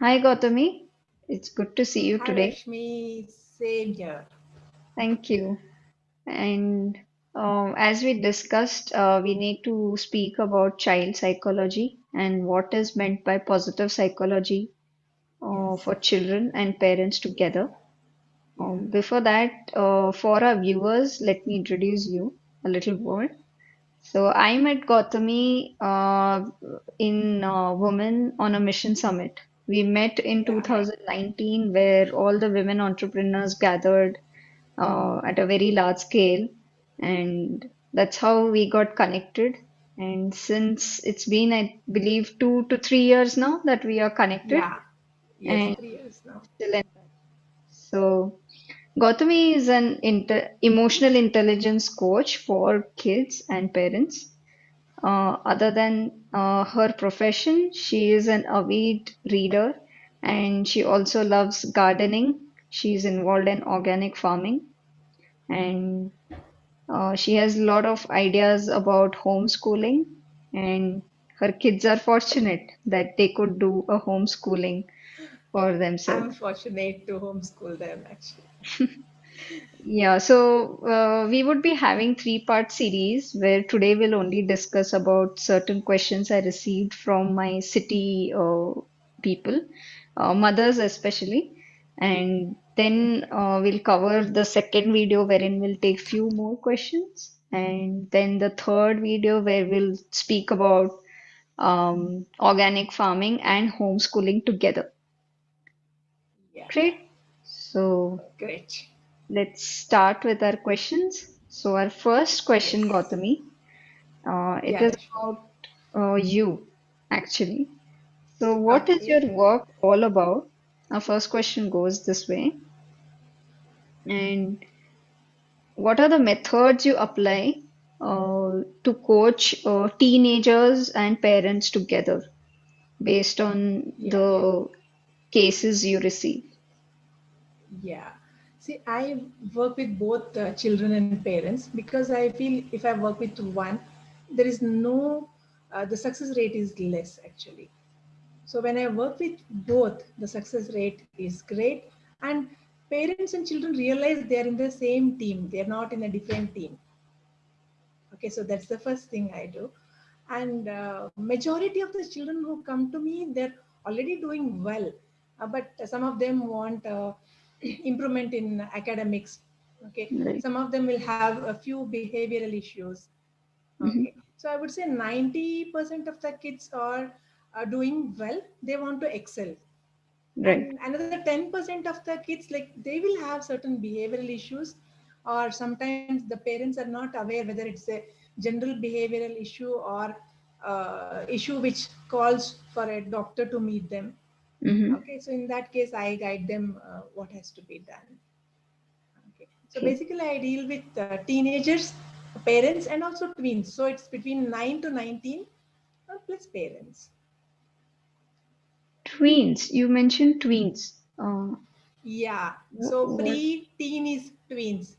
Hi Gowthami, it's good to see you Hi today. Rashmi, same here. Thank you. And as we discussed, we need to speak about child psychology and what is meant by positive psychology Yes. for children and parents together. Yeah. Before that, for our viewers, let me introduce you a little more. So I met Gautam in Women on a Mission Summit. We met in Yeah. 2019 where all the women entrepreneurs gathered at a very large scale, and that's how we got connected. And since it's been, I believe, 2 to 3 years now that we are connected Yeah. Yes, and 3 years now. still in touch. So Gautami is an emotional intelligence coach for kids and parents. Other than her profession, she is an avid reader and she also loves gardening. She's involved in organic farming and she has a lot of ideas about homeschooling. And her kids are fortunate that they could do a homeschooling for I'm themselves. fortunate to homeschool them actually. Yeah, so we would be having three-part series where today we'll only discuss about certain questions I received from my city people, mothers especially, and then we'll cover the second video wherein we'll take few more questions, and then the third video where we'll speak about organic farming and homeschooling together. Yeah. Great. So Great. let's start with our questions. So, our first question, Yes. Gautami, it Yeah, is Rashmi. about you, actually. So, what is Okay. your work all about? Our first question goes this way. And what are the methods you apply to coach teenagers and parents together based on Yeah. the cases you receive? Yeah. See, I work with both children and parents because I feel if I work with one, there is no, the success rate is less actually. So when I work with both, the success rate is great, and parents and children realize they are in the same team. They are not in a different team. Okay, so that's the first thing I do, and majority of the children who come to me, they're already doing well, but some of them want improvement in academics. Okay, Right. some of them will have a few behavioral issues. Hmm. Okay, so I would say 90% of the kids are doing well. They want to excel, Right. and another 10% of the kids, like they will have certain behavioral issues, or sometimes the parents are not aware whether it's a general behavioral issue or issue which calls for a doctor to meet them. Hmm. Okay, so in that case I guide them what has to be done. Okay, so Okay. basically I deal with teenagers, parents, and also tweens, so it's between 9 to 19 plus parents. Tweens. You mentioned tweens. Yeah, so What? pre-teen is tweens.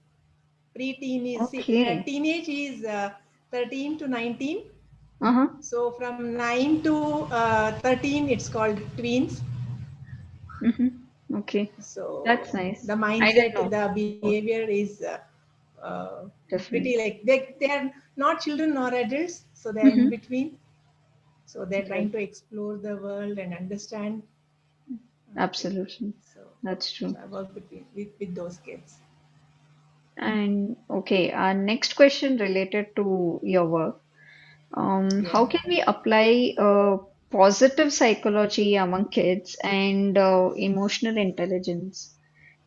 Pre-teen is, see, Okay. teenage is 13 to 19. Uh-huh. So from 9 to 13, it's called tweens. Mm-hmm. Okay. So That's nice. the I didn't mindset, know the about behavior is pretty different. like they are not children nor adults, so they are in Mm-hmm. between. So they're trying Right. to explore the world and understand. Okay, Absolutely. so That's so true. I work with those kids. And okay, our next question related to your work. Yeah. How can we apply positive psychology among kids and emotional intelligence?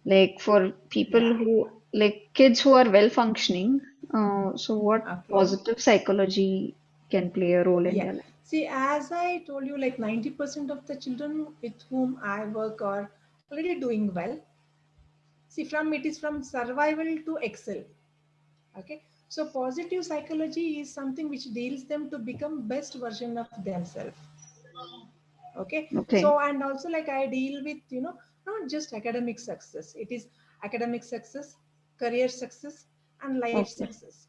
Like for people Yeah. who, like kids who are well functioning, so what Okay. positive psychology can play a role in Yeah. their life? See, as I told you, like 90% of the children with whom I work are already doing well. See, from it is from survival to excel. Okay. So positive psychology is something which deals them to become best version of themselves. Okay. So Okay. and also like I deal with, not just academic success. It is academic success, career success, and life Okay. success.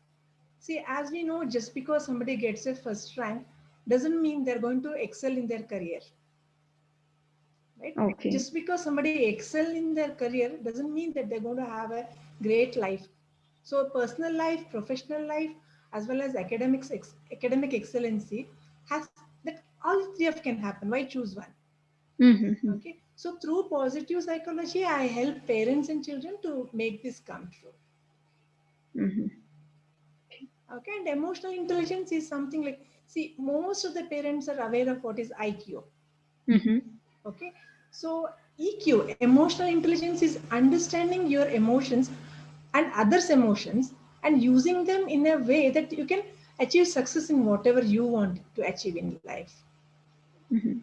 See, as we know, just because somebody gets a first rank doesn't mean they're going to excel in their career. right? Okay. Just because somebody excel in their career doesn't mean that they're going to have a great life. So personal life, professional life, as well as academic excellency has that, all three of can happen. Why choose one? Mm-hmm. Okay, so through positive psychology I help parents and children to make this come true. Mm-hmm. Okay, and emotional intelligence is something like, see, most of the parents are aware of what is IQ. Mm-hmm. Okay, so EQ, emotional intelligence, is understanding your emotions and others' emotions and using them in a way that you can achieve success in whatever you want to achieve in life. Mm-hmm.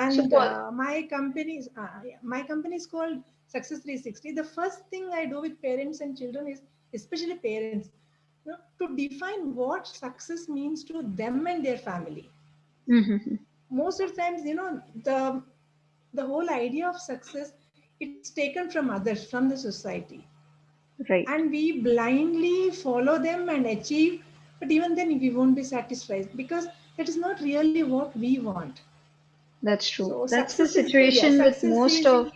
So And what? my company is called Success 360. The first thing I do with parents and children is, especially parents, to define what success means to them and their family. Mm-hmm. Most of the times, the whole idea of success, it's taken from others, from the society, Right. and we blindly follow them and achieve, but even then we won't be satisfied because that is not really what we want. That's true. So That's the success is yeah, situation with success most is of,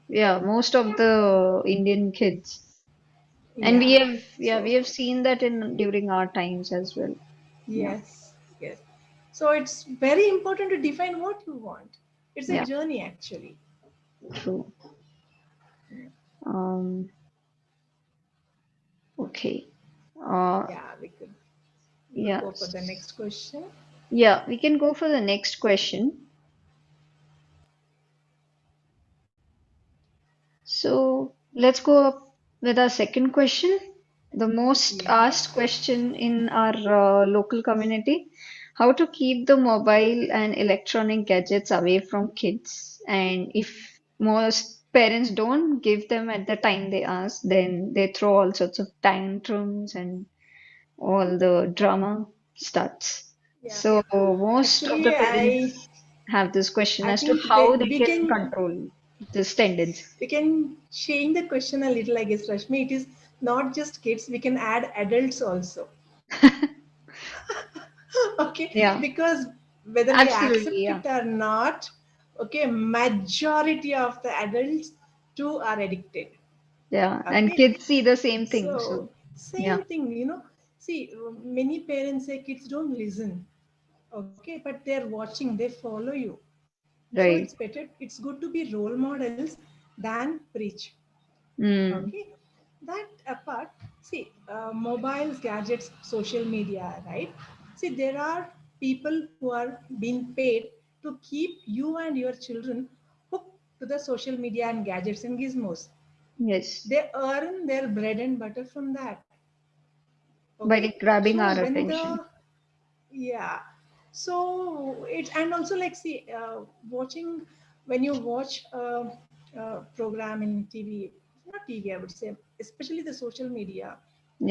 yeah, most of the Indian kids. And yeah. we So have seen that in during our times as well. Yeah. yes, yes. So it's very important to define what you want. It's a Yeah. journey actually. True. Um, okay. Uh, Yeah, we could yeah. go for the next question. Yeah, we can go for the next question. So let's go up with our second question. The most Yeah. asked question in our local community: how to keep the mobile and electronic gadgets away from kids? And if most parents don't give them at the time they ask, then they throw all sorts of tantrums and all the drama starts. Yeah. So most of the Actually, parents have this question I as to think how that they can control this tendency. we can change the question a little, I guess, Rashmi. It is not just kids, we can add adults also. Okay, Yeah, because whether we absolutely. accept Yeah, it or not, okay, majority of the adults too are addicted. yeah. And Okay, kids see the same thing. so So, yeah, same thing, see, many parents say kids don't listen. Okay, but they're watching, they follow you. So it's right. better, it's good to be role models than preach. Mm, Okay, that apart, see, mobiles, gadgets, social media, right? See, there are people who are being paid to keep you and your children hooked to the social media and gadgets and gizmos. yes. They earn their bread and butter from that. By Okay, grabbing so our when attention. the yeah, so it, and also like, see, watching, when you watch a program in TV, not TV, I would say, especially the social media,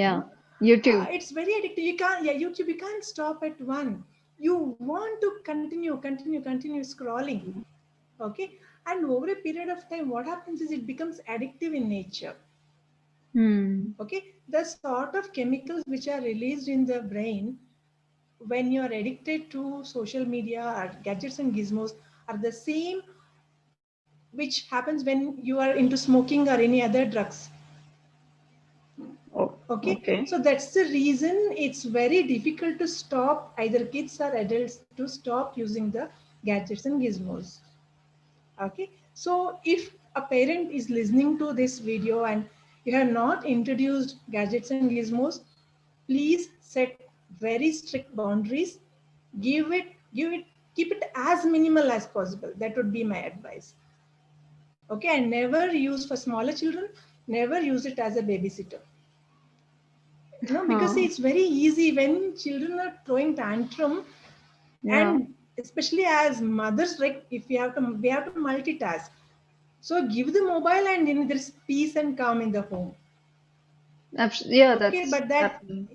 you Yeah, know, YouTube. it's very addictive. You can't, yeah, YouTube, you can't stop at one. You want to continue scrolling. Okay, and over a period of time, what happens is it becomes addictive in nature. Hmm. Okay, the sort of chemicals which are released in the brain when you're addicted to social media or gadgets and gizmos are the same which happens when you are into smoking or any other drugs. Oh, Okay, okay. so that's the reason it's very difficult to stop either kids or adults to stop using the gadgets and gizmos. Okay, so if a parent is listening to this video and you have not introduced gadgets and gizmos, please set very strict boundaries. Give it, keep it as minimal as possible. That would be my advice. Okay, and never use, for smaller children, never use it as a babysitter. Because see, Huh. it's very easy when children are throwing tantrum, Yeah, and especially as mothers, like, if we have to multitask. So give the mobile and there's peace and calm in the home. yeah, Okay, that's but that happening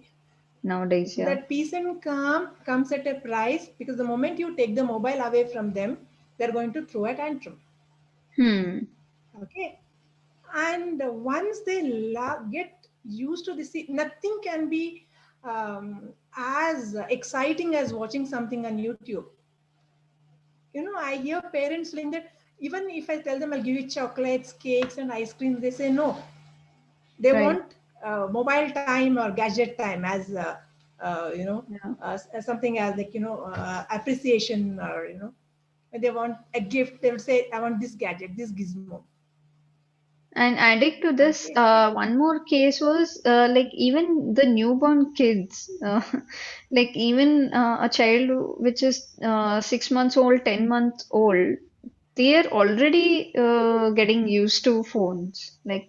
nowadays. Yeah. that peace and calm comes at a price, because the moment you take the mobile away from them, they're going to throw a tantrum. Hmm. Okay, and once they get used to this, see, nothing can be as exciting as watching something on YouTube. I hear parents saying that Even if I tell them I'll give you chocolates, cakes, and ice cream, they say no. They Right. want mobile time or gadget time as Yeah. as something as like appreciation, or when they want a gift, they will say, I want this gadget, this gizmo. And adding to this, Okay. one more case was like even the newborn kids, like even a child which is 6 months old, 10 months old, they are already getting used to phones. Like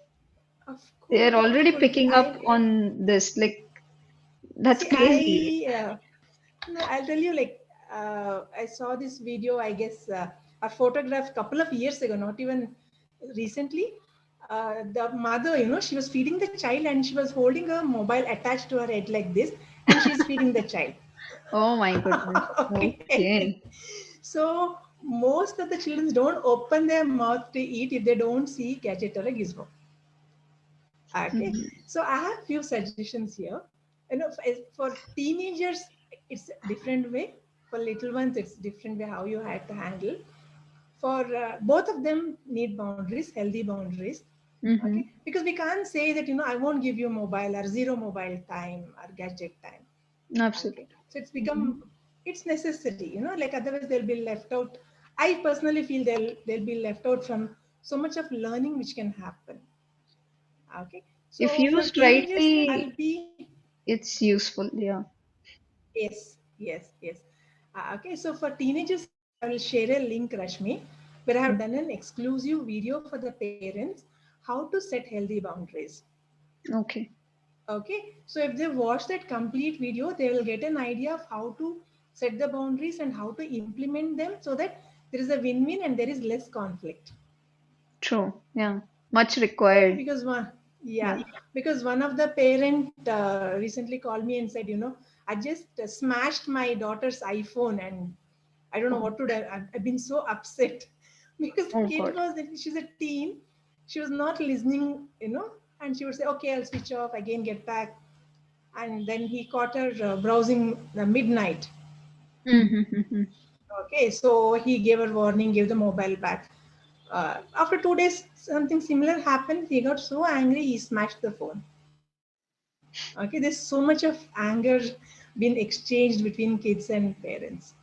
they are Of already course. picking up on this. Like that's See, crazy. no, I'll tell you, like, I saw this video, I guess, a photograph couple of years ago, not even recently. The mother, she was feeding the child and she was holding a mobile attached to her head like this, and she's feeding the child. Oh my goodness. Okay. Okay. So, most of the children don't open their mouth to eat if they don't see gadget or a gizmo. Okay, Mhm. so I have few suggestions here. For teenagers, it's a different way. For little ones, it's different way how you have to handle. For both of them need boundaries, healthy boundaries. Okay, Mhm. because we can't say that I won't give you mobile or zero mobile time or gadget time. Okay, Absolutely. so Mhm. it's necessary. Like otherwise they'll be left out. I personally feel they'll be left out from so much of learning which can happen. Okay, If so for used teenagers, I'll rightly, be it's useful. Yeah. yes. Okay, so for teenagers, I will share a link, Rashmi, where I have Mm. done an exclusive video for the parents how to set healthy boundaries. Okay. Okay, so if they watch that complete video, they will get an idea of how to set the boundaries and how to implement them so that there is a win-win and there is less conflict. True. Yeah. Much Okay, required. because yeah, Yeah. because one of the parent recently called me and said, I just smashed my daughter's iPhone and I don't know Oh, what to do. I've been so upset because the oh kid God. was, she's a teen, she was not listening, and she would say, okay, I'll switch off again, get back, and then he caught her browsing the midnight. Mm-hmm. Okay, so he gave her warning, gave the mobile back. After 2 days, something similar happened. He got so angry, he smashed the phone. Okay, there's so much of anger being exchanged between kids and parents.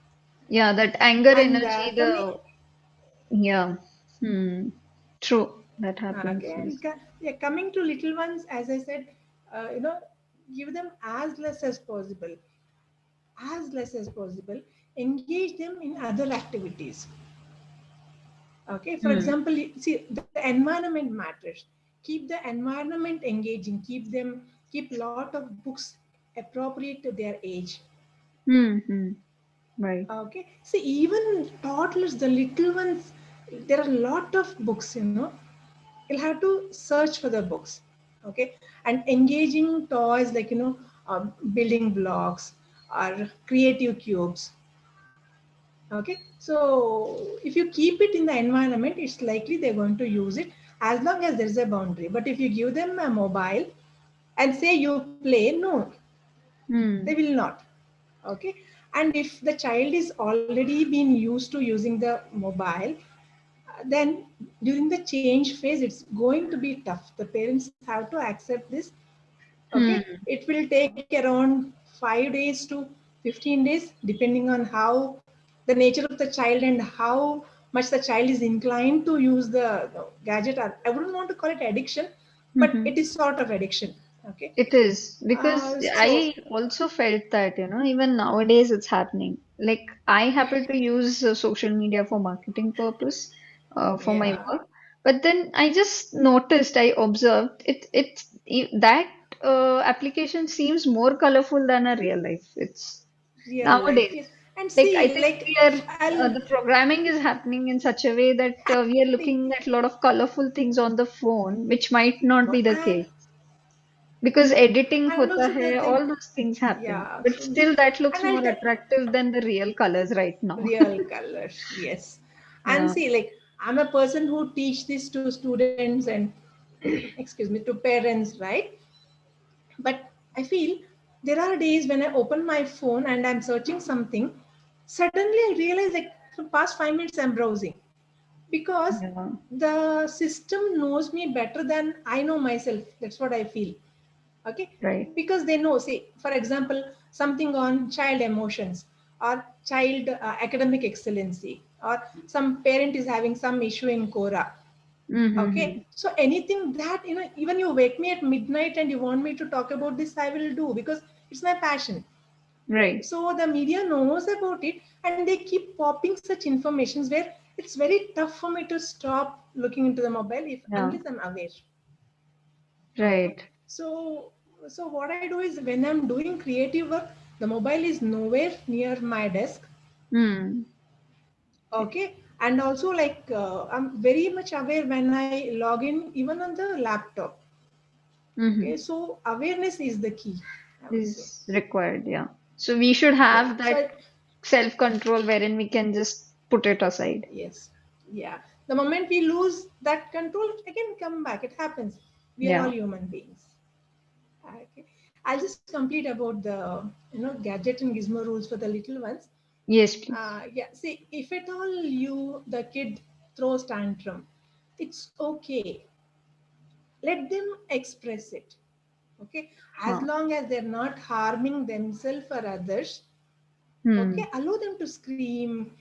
Yeah, that anger And energy, yeah. Hmm. True. That happens. Yes. yeah, coming to little ones, as I said, uh, you know, give them as less as possible. Engage them in other activities. Okay, for Hmm. example, see, the environment matters. Keep the environment engaging. Keep lot of books appropriate to their age. Hmm. Right. Okay, see, even toddlers, the little ones, there are a lot of books. You'll have to search for the books. Okay, and engaging toys like building blocks or creative cubes. Okay, so if you keep it in the environment, it's likely they're going to use it as long as there's a boundary. But if you give them a mobile and say you play, no, they Hmm. will not. Okay, and if the child is already been used to using the mobile, then during the change phase, it's going to be tough. The parents have to accept this. Okay, Hmm. it will take around 5 days to 15 days depending on how the nature of the child and how much the child is inclined to use the gadget. I wouldn't want to call it addiction, but Hmm. it is sort of addiction. Okay, It is because so I also felt that, even nowadays it's happening. Like I happen to use social media for marketing purpose, for my yeah, work. But then I just noticed, I observed that application seems more colorful than a real life. It's real life, nowadays. yes. And Like I see, think like I'll the programming is happening in such a way that we are happening, looking at a lot of colorful things on the phone, which might not be the and case because editing and hota also the hai, thing, all those things happen. yeah. But still, that looks And I'll more tell attractive than the real colors right now. real colors, yes. And Yeah. see, like, I'm a person who teach this to students and excuse me, to parents, right? But I feel there are days when I open my phone and I'm searching something, suddenly I realize, like, for the past 5 minutes I'm browsing. because Yeah. the system knows me better than I know myself. That's what I feel. Okay, Right. because they know, say for example, something on child emotions or child academic excellency, or some parent is having some issue in Quora. Mm-hmm. Okay, so anything that, even you wake me at midnight and you want me to talk about this, I will do, because it's my passion. Right. So the media knows about it, and they keep popping such informations where it's very tough for me to stop looking into the mobile if Yeah. unless I'm aware. Okay, Right. so what I do is, when I'm doing creative work, the mobile is nowhere near my desk. Hmm. Okay. Okay, and also like I'm very much aware when I log in, even on the laptop. Okay, Mm-hmm. so awareness is the key, I would say. Is required. Yeah. So we should Yeah, have so that self-control wherein we can just put it aside. yes, yeah. The moment we lose that control, again come back. It happens. We are all Yeah. human beings. Okay. I'll just complete about the gadget and gizmo rules for the little ones. Yes, please. Yeah. See, if at all the kid throws tantrum, it's okay. Let them express it. Okay. As Huh. long as they're not harming themselves or others, okay, Hmm. allow them to scream,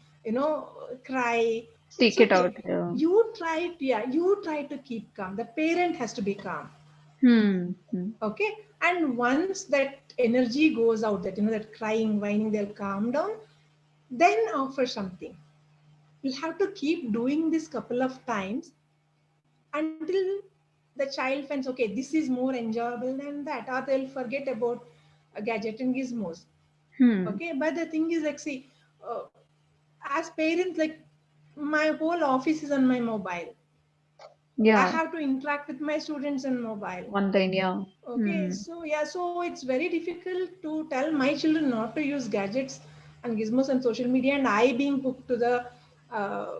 cry. It's Stick it okay. out. Yeah. You try to keep calm. The parent has to be calm. Hmm. Hmm. Okay, and once that energy goes out, that crying, whining, they'll calm down, then offer something. You'll have to keep doing this couple of times until the child finds, okay, this is more enjoyable than that, or they'll forget about a gadget and gizmos. Hmm. Okay, but the thing is, like, see, uh, as parents, like, my whole office is on my mobile. I Yeah. have to interact with my students on mobile. One thing. Yeah. Okay, Hmm. so yeah, so it's very difficult to tell my children not to use gadgets and gizmos and social media, and I being hooked to the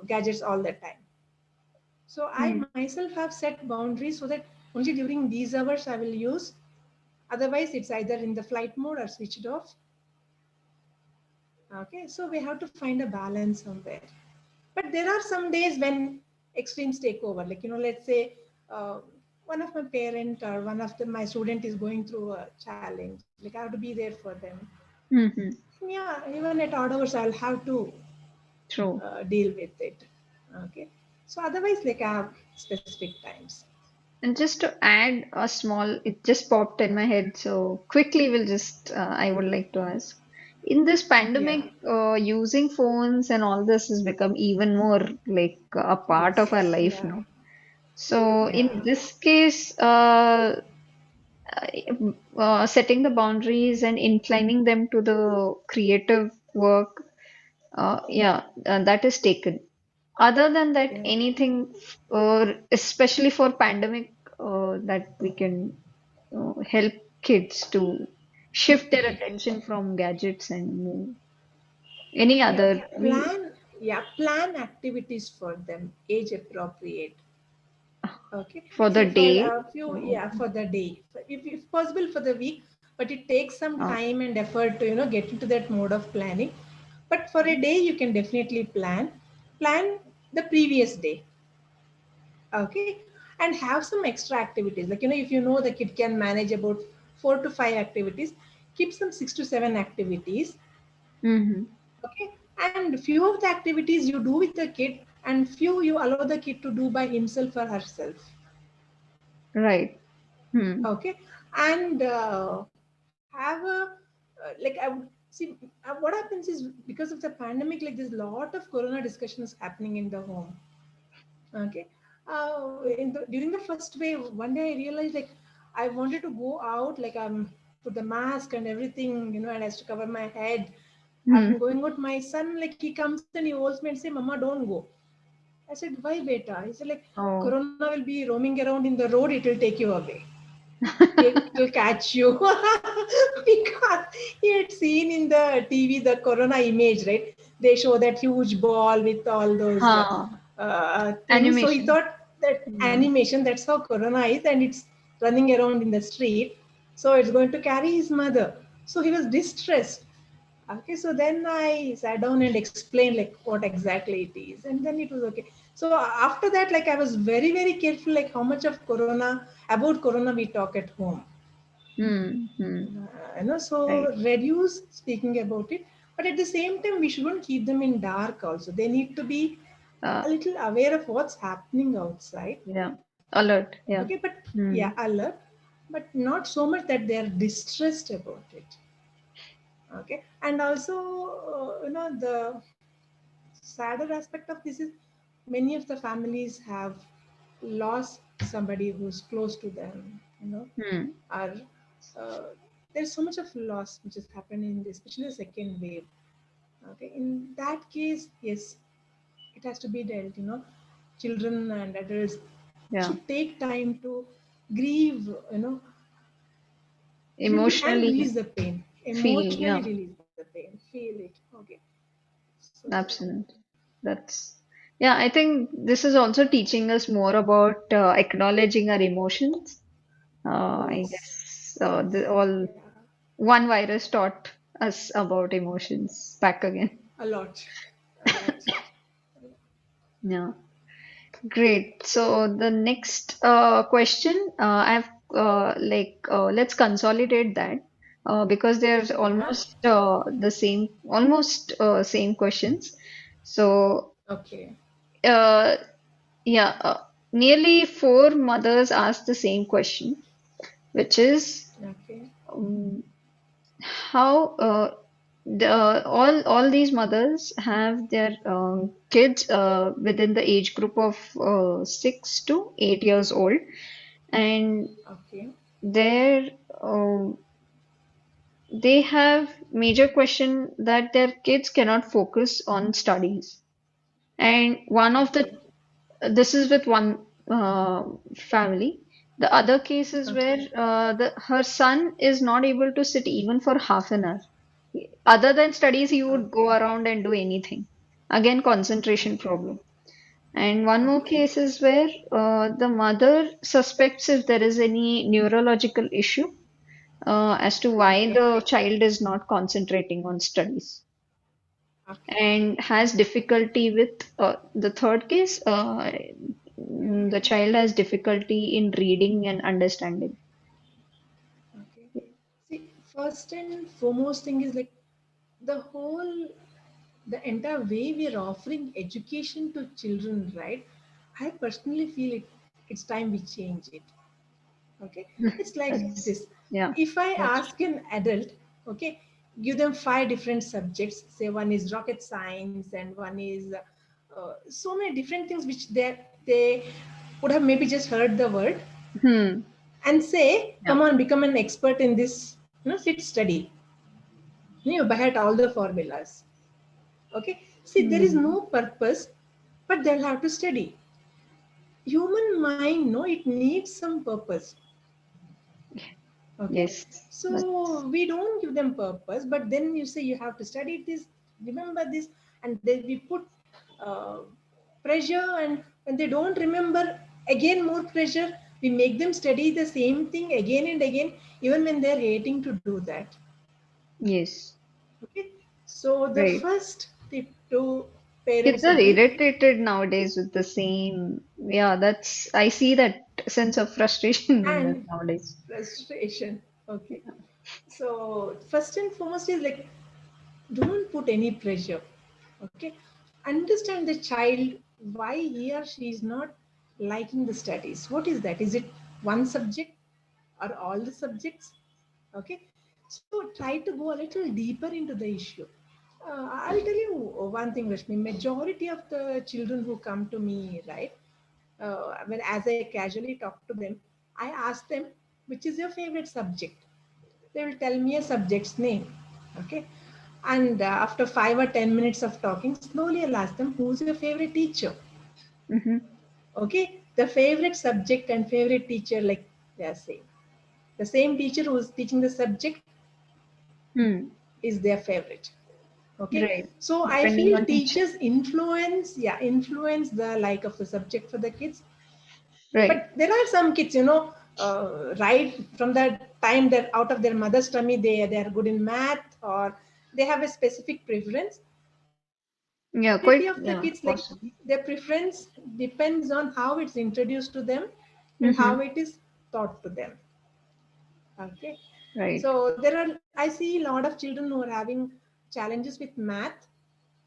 gadgets all the time. So I Hmm. myself have set boundaries so that only during these hours I will use. Otherwise, it's either in the flight mode or switched off. Okay, so we have to find a balance somewhere. But there are some days when extremes take over. Like, let's say uh, one of my parent or one of my student is going through a challenge. Like, I have to be there for them. Hmm. Yeah, even at odd hours, I'll have to True. deal with it. Okay. So otherwise, like, I have specific times. And just to add a small, it just popped in my head. So quickly, we'll just, I would like to ask. In this Yeah. pandemic, using phones and all this has become even more like a part of Yes. our life Yeah. now. So Yeah. in this case, setting the boundaries and inclining them to the creative work, yeah, that is taken. Other than that, Yeah. anything, especially for pandemic, that we can help kids to shift their attention from gadgets and any Yeah. other we Plan. Yeah. Plan activities for them, age appropriate. Okay. for the See, for day. a few, Oh, yeah, for the day, if possible for the week, but it takes some uh, time and effort to, get into that mode of planning. But for a day, you can definitely plan the previous day. Okay. And have some extra activities. Like, if you know the kid can manage about 4 to 5 activities, keep some 6 to 7 activities. hmm. Okay. And few of the activities you do with the kid, and few you allow the kid to do by himself or herself. Right. Hmm. Okay. And have a like I would see what happens is, because of the pandemic, like, there's a lot of corona discussions happening in the home. Okay. During the first wave, one day I realized, like, I wanted to go out, like, put the mask and everything, and I has to cover my head. I'm Hmm. going out. My son, like, he comes and he holds me and say, "Mama, don't go." I said, "Why, beta?" He said, like, Oh. "Corona will be roaming around in the road. It will take you away. It'll catch you." Because he had seen in the TV the corona image, right? They show that huge ball with all those Huh. things. So he Animation. thought that Hmm. animation, that's how corona is, and it's running around in the street. So it's going to carry his mother. So he was distressed. Okay, so then I sat down and explained like what exactly it is, and then it was okay. So after that, like I was very very careful, like how much of corona we talk at home. Hmm. Hmm. So Right. reduce speaking about it, but at the same time we shouldn't keep them in dark. Also, they need to be Uh, a little aware of what's happening outside. yeah. Alert. Yeah. Okay, but Hmm. yeah, alert, but not so much that they are distressed about it. Okay, and also the sadder aspect of this is many of the families have lost somebody who's close to them, Hmm. or uh, there's so much of loss which has happened in this, especially the second wave. Okay, in that case, yes, it has to be dealt. Children and adults Yeah. should take time to grieve, and Emotionally release the pain, feel. emotionally Yeah. release the pain, feel it. Okay, so Absolutely. That's, yeah, I think this is also teaching us more about acknowledging our emotions. I yes, guess yes, all yeah, one virus taught us about emotions back again. a lot, a lot. Yeah, great. So the next question, I've let's consolidate that because there's Yeah. almost the same, almost same questions. So Okay. uh, yeah, nearly four mothers asked the same question, which is Okay. um, how all these mothers have their kids within the age group of 6 to 8 years old, and Okay. their uh, they have major question that their kids cannot focus on studies. And one of the Okay. this is with one family. The other case is where Okay. her son is not able to sit even for half an hour. Other than studies, he would go Okay. around and do anything. Again, concentration Okay. problem. And one more Okay. case is where the mother suspects if there is any neurological issue as to why Okay. the child is not concentrating on studies Okay. and has difficulty with the third case. The Okay. child has difficulty in reading and understanding. Okay. See, first and foremost thing is like the whole, the entire way we are offering education to children, right? I personally feel it's time we change it. Okay, it's like this. That's, yeah, If I that's ask an adult, okay, give them five different subjects, say one is rocket science and one is so many different things which they would have maybe just heard the word, hmm, and say yeah, come on, become an expert in this, sit study, by heart all the formulas. Okay, see, there is hmm, no purpose, but they'll have to study. Human mind, no, it needs some purpose. Okay, yes, that's, so we don't give them purpose, but then you say you have to study this, remember this, and then we put uh, pressure, and when they don't remember, again more pressure. We make them study the same thing again and again, even when they're hating to do that. yes, Okay, so the right. first tip to Kids parents are would be, irritated nowadays with the same. Yeah, that's, I see that sense of frustration in them and nowadays. frustration. Okay, so first and foremost is like, don't put any pressure. Okay, understand the child, why he or she is not liking the studies. What is that? Is it one subject or all the subjects? Okay, so try to go a little deeper into the issue. I'll tell you one thing, Rashmi. Majority of the children who come to me, right, when as I casually talk to them, I ask them, which is your favorite subject? They will tell me a subject's name. Okay, and after 5 or 10 minutes of talking, slowly I'll ask them, who's your favorite teacher? Mm-hmm. Okay, the favorite subject and favorite teacher, like they are same. The same teacher who is teaching the subject Hmm. is their favorite. Okay, Right. so I Depending feel on teacher. teachers influence, yeah, influence the like of the subject for the kids. Right. But there are some kids, right from the time they're out of their mother's tummy, they are good in math, or they have a specific preference. Majority of the kids, Yeah, like quite, their yeah, preference possibly. depends on how it's introduced to them and how it is Mm-hmm. taught to them. Okay. So Right. there are, I see a lot of children who are having challenges with math.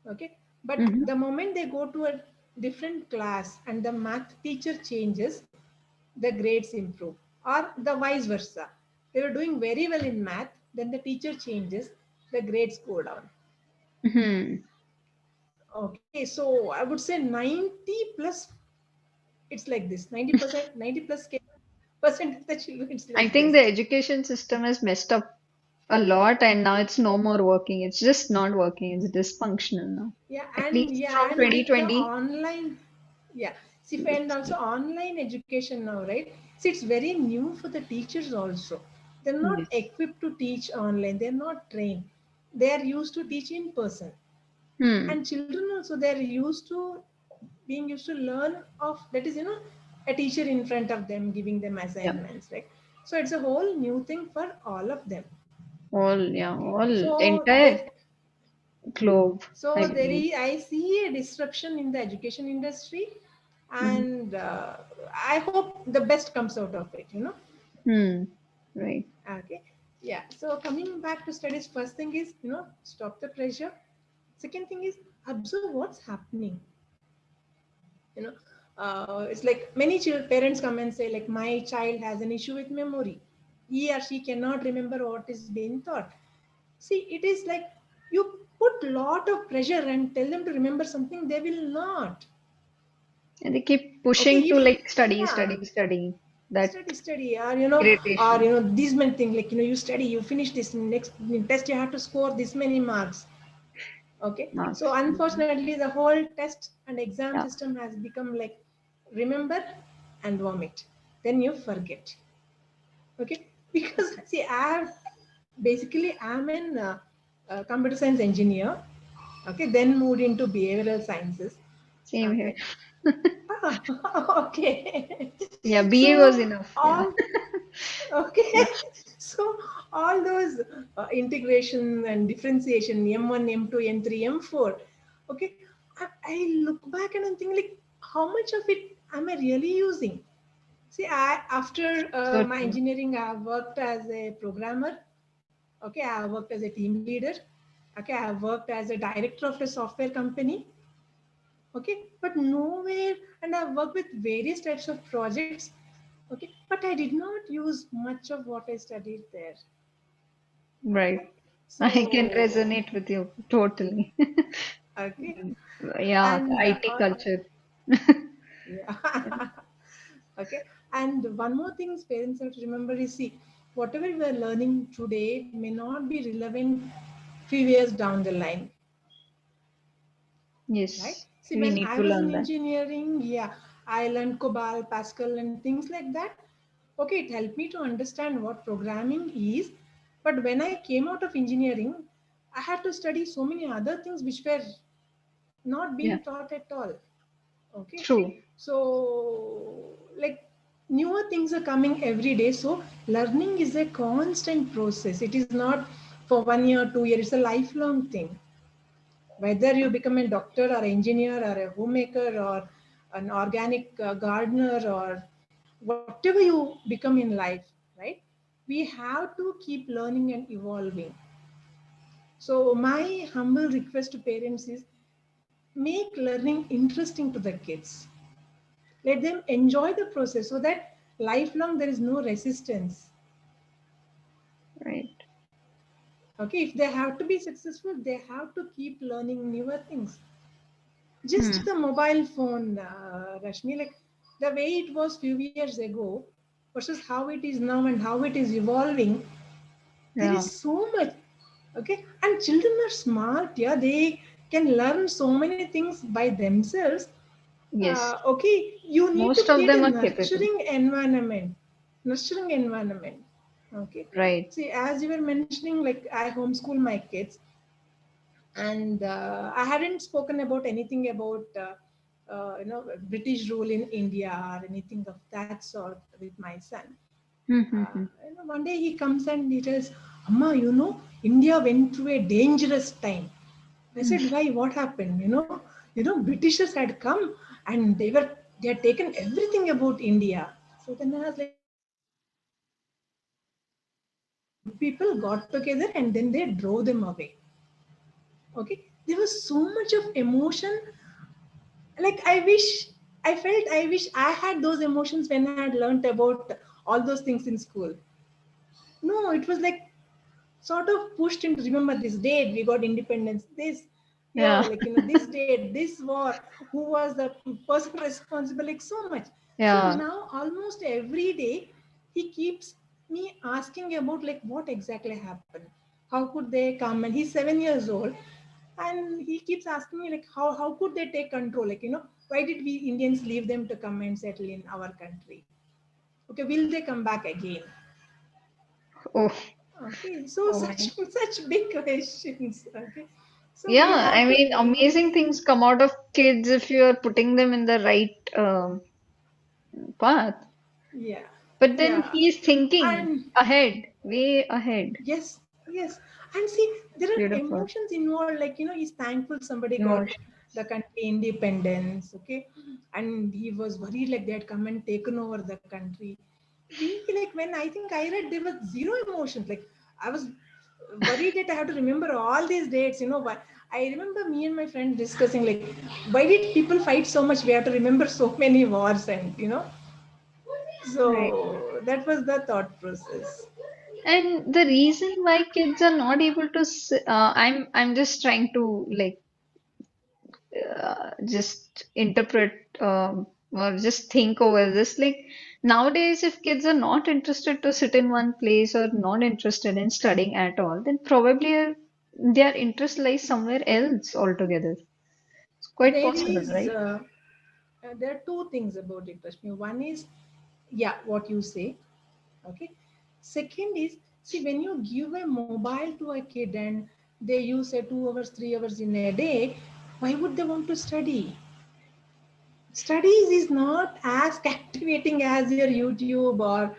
Okay. But Mm-hmm. the moment they go to a different class and the math teacher changes, the grades improve. Or the vice versa. They were doing very well in math, then the teacher changes, the grades go down. Mm-hmm. Okay, so I would say 90 plus, it's like this. 90%, 90 plus percent of the children, it's I like think this. the education system has messed up a lot and now it's no more working. It's just not working. It's dysfunctional now. At least from And with the 2020. online, yeah. See, and It's also online education now, right? See, it's very new for the teachers also. They're not yes. equipped to teach online. They're not trained. They are used to teach in person. Hmm. And children also, they're used to being used to learn of, that is, a teacher in front of them giving them Yeah. assignments, right? So it's a whole new thing for all of them. All, yeah, Okay, all so entire globe, I there believe. is, I see a disruption in the education industry, Hmm. and I hope the best comes out of it. Hmm. Right. Okay, yeah. So coming back to studies, first thing is, stop the pressure. Second thing is, observe what's happening. you know it's like many parents come and say, like, my child has an issue with memory. He or she cannot remember what is being taught. See, it is like, you put lot of pressure and tell them to remember something, they will not. And they keep Okay, pushing to if, like study, yeah, study, study. That study, or irritation these many things, like, you study, you finish this next test, you have to score this many marks. Okay, so marks. Mhm. unfortunately the whole test and exam Yeah. system has become like, remember and vomit, then you forget. Okay, because see, I'm an computer science engineer. Okay, then moved into behavioral sciences. Same here. Okay. Okay. Yeah, BA was So enough. Yeah. all, okay. Yeah. So all those integration and differentiation, M1, M2, M3, M4. Okay. I look back and I'm thinking, like, how much of it am I really using? See, after So my true. engineering, I have worked as a programmer. Okay, I have worked as a team leader. Okay, I have worked as a director of a software company. Okay, but nowhere, and I've worked with various types of projects. Okay, but I did not use much of what I studied there. Okay, Right. I can so, resonate with you totally. okay, Yeah, the and IT culture. yeah. Yeah. Okay, and one more thing parents have to remember is, see, whatever we are learning today may not be relevant few years down the line, right? Yes, See, we when need I to was in learn that. engineering, yeah, I learned COBOL, Pascal, and things like that. Okay, it helped me to understand what programming is. But when I came out of engineering, I had to study so many other things which were not Yeah, being taught at all. Okay, true. so, like, newer things are coming every day. So learning is a constant process. It is not for 1 year, 2 years. It's a lifelong thing. Whether you become a doctor or engineer or a homemaker or an organic gardener or whatever you become in life, right? We have to keep learning and evolving. So my humble request to parents is, make learning interesting to the kids. Let them enjoy the process so that lifelong there is no resistance. Right. Okay, if they have to be successful, they have to keep learning newer things. Hmm. Just the mobile phone, Rashmi, like the way it was few years ago versus how it is now and how it is evolving, there Yeah. is so much. Okay, and children are smart. Yeah, they can learn so many things by themselves. Yes. Okay, you need to Most of create a them are capable. nurturing environment. Nurturing environment. Okay, Right. see, as you were mentioning, like, I homeschool my kids, and I hadn't spoken about anything about British rule in India or anything of that sort with my son. Hmm. One day he comes and he tells, "Amma, India went through a dangerous time. I said, why? What happened? Britishers had come and they had taken everything about India. So then I was like, no, the good people got together and then they drove them away. Okay, there was so much of emotion. Like I wish I had those emotions when I had learnt about all those things in school. No, it was like sort of pushed into, remember this date we got independence, this, Yeah. this date, this war, who was the person responsible, like so much. So Yeah. now almost every day he keeps me asking about like what exactly happened, how could they come, and he's 7 years old, and he keeps asking me like how could they take control, like why did we Indians leave them to come and settle in our country? Okay, will they come back again? Oh, Okay, so oh my. such big questions. Okay, so we Yeah, I have to mean, think. amazing things come out of kids if you're putting them in the right path. Yeah, But then yeah, he's thinking and ahead, way ahead. yes, and see, there are Beautiful. emotions involved. Like he's thankful somebody got Emotion. the country independence. Okay, and he was worried like they had come and taken over the country. We like when I think I read there was zero emotions. Like I was worried that I have to remember all these dates. Why? I remember me and my friend discussing like, why did people fight so much? We have to remember so many wars, and Right. so that was the thought process. And the reason why kids are not able to, I'm just trying to like just interpret or just think over this. Like nowadays, if kids are not interested to sit in one place or not interested in studying at all, then probably their interest lies somewhere else altogether. It's quite There possible, is right? there are two things about it, Rashmi. One is, yeah, what you say. Okay. Second is, see, when you give a mobile to a kid and they use say 2 hours, 3 hours in a day, why would they want to study? Studies is not as captivating as your YouTube or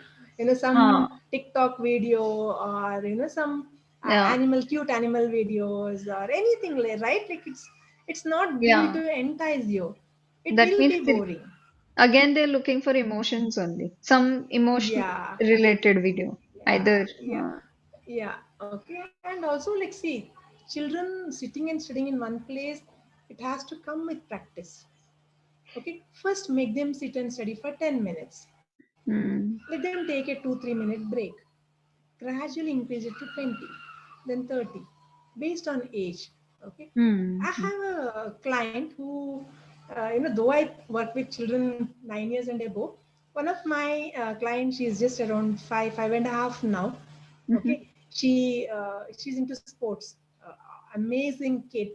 some Huh. TikTok video or some Yeah. cute animal videos or anything like, right? Like it's not built Yeah. to entice you. It That will means be boring. again they're looking for emotions only. Some emotion Yeah, related video. yeah, Either. yeah, yeah. Okay, and also like see, children sitting and studying in one place, it has to come with practice. Okay, first make them sit and study for 10 minutes. Hmm. Let them take a 2-3 minute break. Gradually increase it to 20, then 30, based on age. Okay, Hmm. I have a client who, though I work with children 9 years and above, one of my clients, she is just around 5 and a half now. Mm-hmm. Okay, she's into sports. Amazing kid.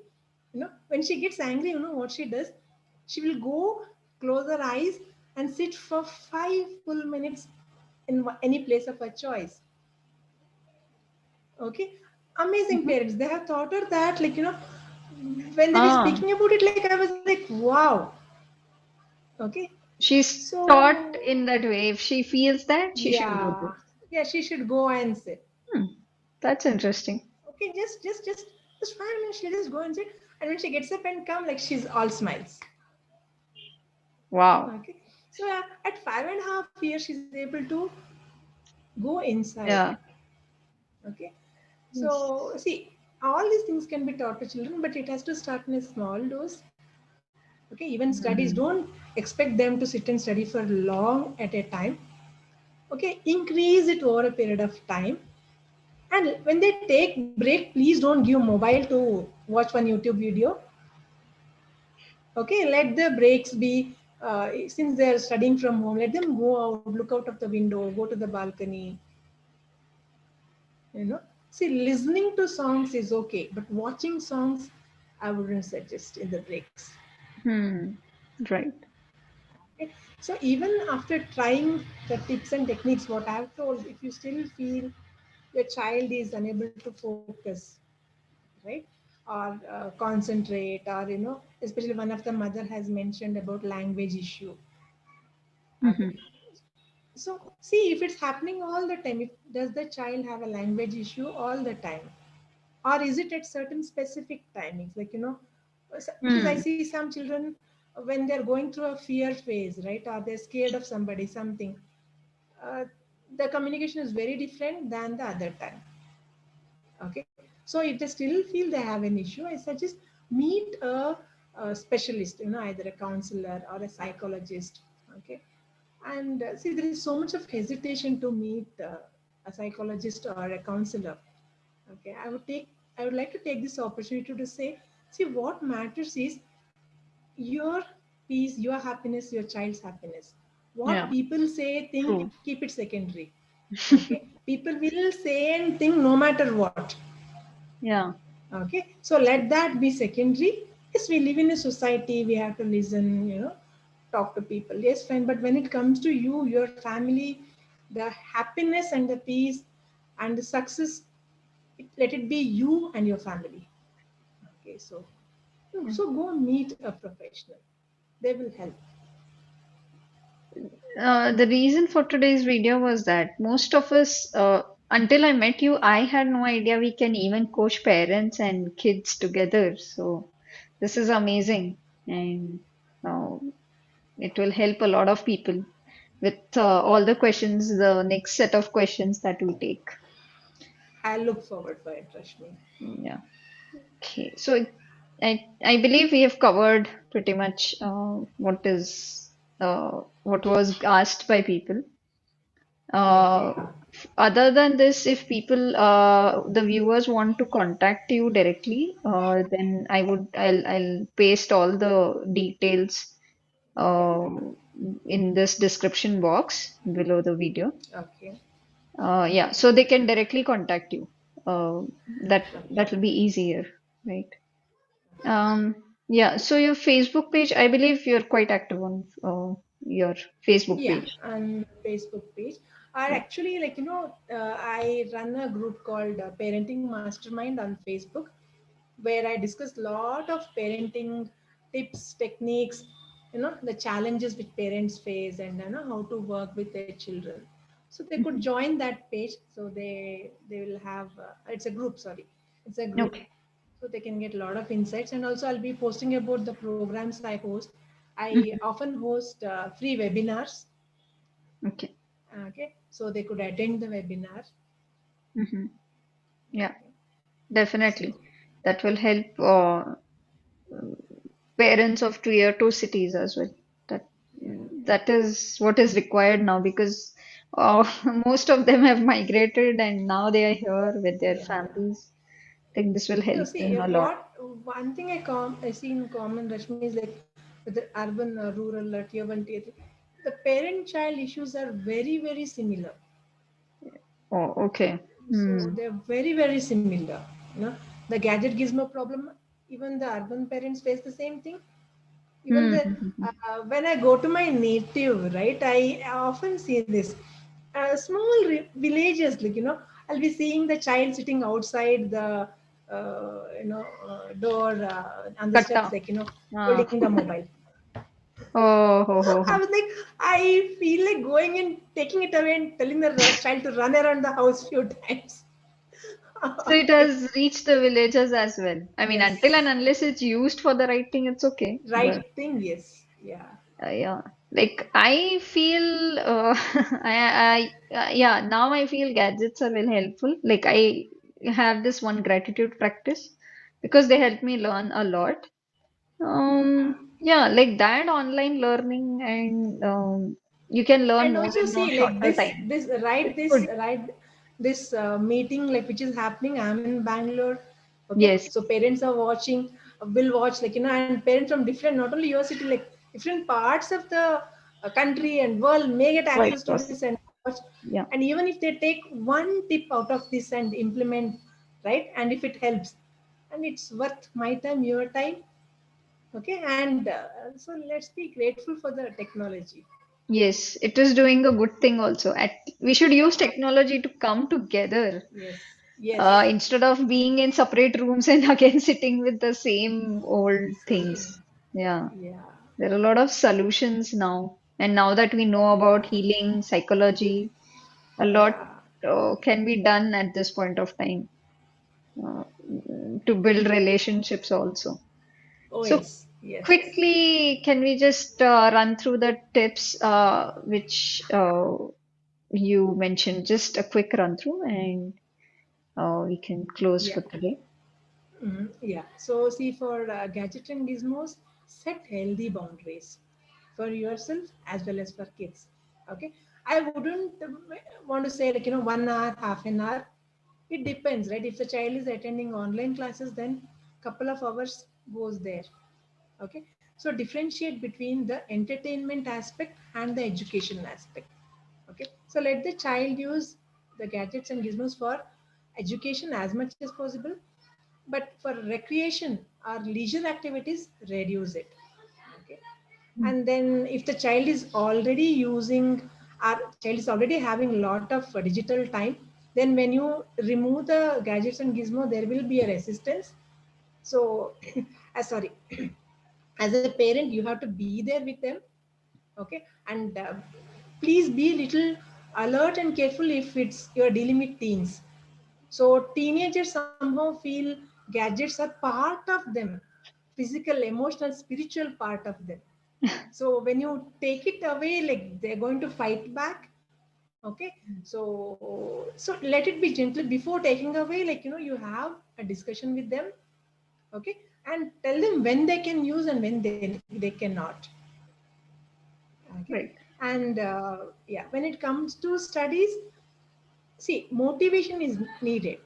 When she gets angry, what she does? She will go, close her eyes, and sit for 5 full minutes in any place of her choice. Okay, amazing Mm-hmm. parents. They have taught her that, like when they were Ah. speaking about it, like I was like, wow. Okay, She's so taught in that way. If she feels that, she should do yeah, this. yeah, she should go and sit. Hmm. That's interesting. Okay, just 5 minutes. She'll just go and sit, and when she gets up and come, like she's all smiles. Wow. Okay, so at 5.5 years, she's able to go inside. Yeah. Okay, Yes. so see, all these things can be taught to children, but it has to start in a small dose. Okay, even studies, Hmm. don't expect them to sit and study for long at a time. Okay, increase it over a period of time. And when they take break, please don't give mobile to watch one YouTube video. Okay, let the breaks be, since they're studying from home, let them go out, look out of the window, go to the balcony. you know See, listening to songs is okay, but watching songs I wouldn't suggest in the breaks. Hmm. Right. Okay. So even after trying the tips and techniques, what I've told, if you still feel your child is unable to focus, right, or concentrate, or especially one of the mother has mentioned about language issue. Okay. Mm-hmm. So see, if it's happening all the time, if does the child have a language issue all the time? or is it at certain specific timings, like because I Hmm. see some children when they're going through a fear phase, right, or they're scared of somebody, something, uh, the communication is very different than the other time. Okay, so if they still feel they have an issue, I suggest meet a specialist, either a counselor or a psychologist. Okay, and see, there is so much of hesitation to meet a psychologist or a counselor. Okay, I would like to take this opportunity to say, see, what matters is your peace, your happiness, your child's happiness. What Yeah. people say, think, True. keep it secondary. Okay, people will say and think no matter what. Yeah. Okay, so let that be secondary. Yes, we live in a society, we have to listen, talk to people, yes, fine, but when it comes to you, your family, the happiness and the peace and the success, let it be you and your family. Okay, so go meet a professional, they will help. The reason for today's video was that most of us, until I met you, I had no idea we can even coach parents and kids together. So this is amazing, and uh, it will help a lot of people with all the questions, the next set of questions that we take. I look forward for it, Rashmi. Yeah. Okay. So I believe we have covered pretty much what was asked by people. Yeah, Uh, Other than this, if people, the viewers want to contact you directly, then I'll paste all the details yeah, uh, in this description box below the video. okay, Yeah, so they can directly contact you. Uh, that okay. will be easier, right? Yeah. So your Facebook page, I believe you're quite active on your Facebook Yeah, page. and Facebook page. I Yeah. actually, I run a group called Parenting Mastermind on Facebook, where I discuss a lot of parenting tips, techniques, the challenges which parents face, and how to work with their children. So they could Mhm. join that page. So they will have it's a group. Sorry, it's a group, Okay. so they can get a lot of insights. And also, I'll be posting about the programs I host. I Mhm. often host free webinars. Okay. Okay, so they could attend the webinar. Mhm. Yeah, Okay, so definitely. That will help parents of tier two cities as well. That yeah, that is what is required now because most of them have migrated and now they are here with their yeah. families. I think this will No, help see, them a lot. what one thing I see in common, Rashmi, is like whether urban, rural, tier one, tier three, the parent-child issues are very, very similar. Oh, okay. So Hmm. they're very, very similar. The gadget gizmo problem. Even the urban parents face the same thing. Even Hmm. the Hmm, hmm, hmm. when I go to my native, right, I often see this small villages, I'll be seeing the child sitting outside the door on the steps, Katta. holding Ah. the mobile. Oh, ho, ho, I ho. was like, I feel like going and taking it away and telling the child to run around the house few times. So it Okay. has reached the villagers as well. I mean, until Yes, and unless it's used for the right thing, it's okay. But right thing, yes, yeah, yeah, like I feel, yeah, now I feel gadgets are very helpful. Like I have this one gratitude practice because they help me learn a lot. Yeah, like that online learning and you can learn and more also in a see, like shorter this time. this It's good. right this meeting, like, which is happening, I'm in Bangalore. Okay, Yes, so parents are watching, will watch, and parents from different, not only your city, like different parts of the country and world may get quite access to this possible. and watch. Yeah. And even if they take one tip out of this and implement, right, and if it helps, and it's worth my time, your time. Okay, and so let's be grateful for the technology. Yes, it is doing a good thing also. We should use technology to come together Yes, yes, instead of being in separate rooms and again sitting with the same old same. things. Yeah, Yeah, there are a lot of solutions now. And now that we know yeah, about healing, psychology, a lot yeah, can be done at this point of time. uh, to build relationships also. Oh So yes, yes, yes. quickly, can we just run through the tips which you mentioned? Just a quick run through, and we can close Yeah. for today. Yeah. So, see, for gadget and gizmos, set healthy boundaries for yourself as well as for kids. Okay. I wouldn't want to say, like, 1 hour, half an hour. It depends, right? If the child is attending online classes, then couple of hours goes there. Okay. So, differentiate between the entertainment aspect and the education aspect. Okay. So, let the child use the gadgets and gizmos for education as much as possible, but for recreation or leisure activities, reduce it. Okay. And then if the child is already using, our child is already having a lot of digital time, then when you remove the gadgets and gizmo, there will be a resistance. So sorry, as a parent you have to be there with them. Okay. And please be little alert and careful if it's you're dealing with teens. So teenagers somehow feel gadgets are part of them, physical, emotional, spiritual part of them. So when you take it away, like they're going to fight back. Okay. So let it be gentle before taking away. Like you have a discussion with them. Okay, and tell them when they can use and when they cannot. Okay, Right. and yeah, when it comes to studies, see, motivation is needed,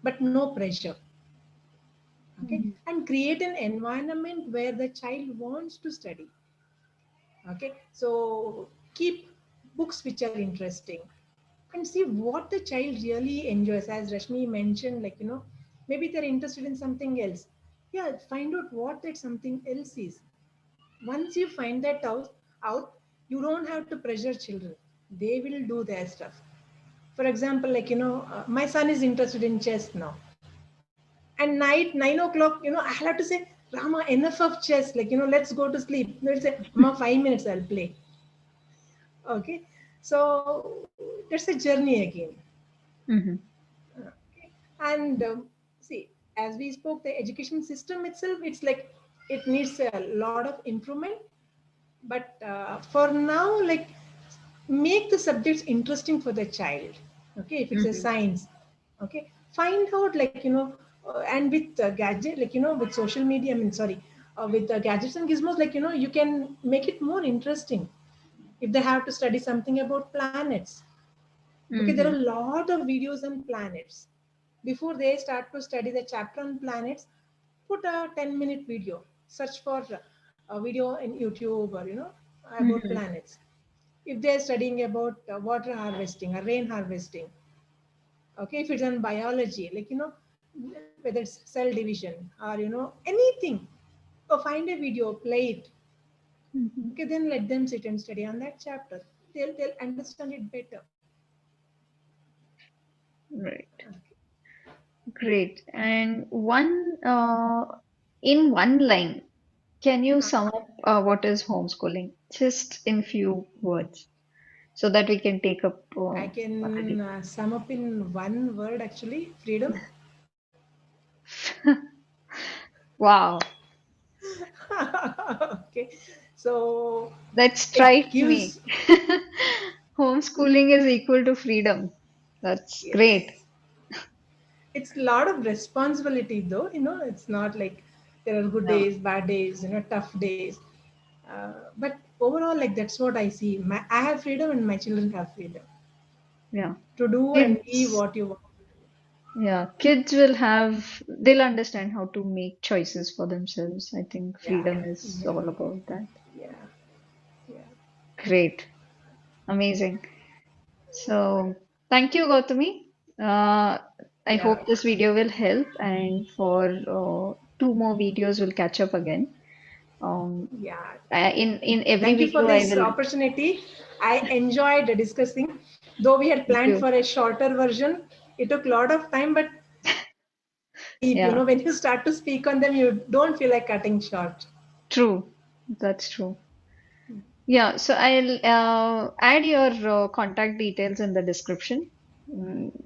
but no pressure. Okay, Mhm. and create an environment where the child wants to study. Okay, so keep books which are interesting and see what the child really enjoys. As Rashmi mentioned, like maybe they're interested in something else. Yeah, find out what that something else is. Once you find that out, you don't have to pressure children. They will do their stuff. For example, like my son is interested in chess now, and night 9 o'clock, I'll have to say, Rama, enough of chess. Like let's go to sleep. Let's say, Mama, 5 minutes I'll play. Okay, so that's a journey again. Mhm. Okay. And see, as we spoke, the education system itself, it's like it needs a lot of improvement. But for now, like make the subjects interesting for the child. Okay, if it's a Mhm. science, okay, find out, like and with gadget, like with social media. I mean, sorry, with gadgets and gizmos, like you can make it more interesting. If they have to study something about planets, okay, there are Mhm. a lot of videos on planets. Before they start to study the chapter on planets, put a 10-minute video. Search for a video in YouTube, or about Mhm. planets. If they're studying about water harvesting or rain harvesting, okay, if it's on biology, like whether it's cell division or anything, or find a video, play it. Mhm. Okay, then let them sit and study on that chapter. They'll understand it better. Right. Great. And in one line, can you sum up what is homeschooling? Just in few words, so that we can take up I further can details. sum up in one word, actually: freedom. Wow, Okay, so that it strikes me. gives, Homeschooling is equal to freedom. That's great. yes, it's a lot of responsibility, though. It's not like there are good Yeah, days, bad days, tough days. But overall, like that's what I see. I have freedom, and my children have freedom yeah. to do and be Kids, what you want. yeah, kids they'll understand how to make choices for themselves. I think Yeah, freedom is yeah, all about that. yeah, yeah, Great. Amazing. So, thank you, Gautami. Uh, I yeah, hope this video will help, and for two more videos, we'll catch up again. Um, yeah. in every Thank you for video, I this will. opportunity. I enjoyed discussing. Though we had Thank planned you. for a shorter version, it took a lot of time, but deep. Yeah, When you start to speak on them, you don't feel like cutting short. true. That's true. Yeah, so I'll add your contact details in the description.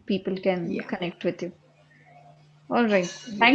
People can Yeah, connect with you. All right. Yes. Thanks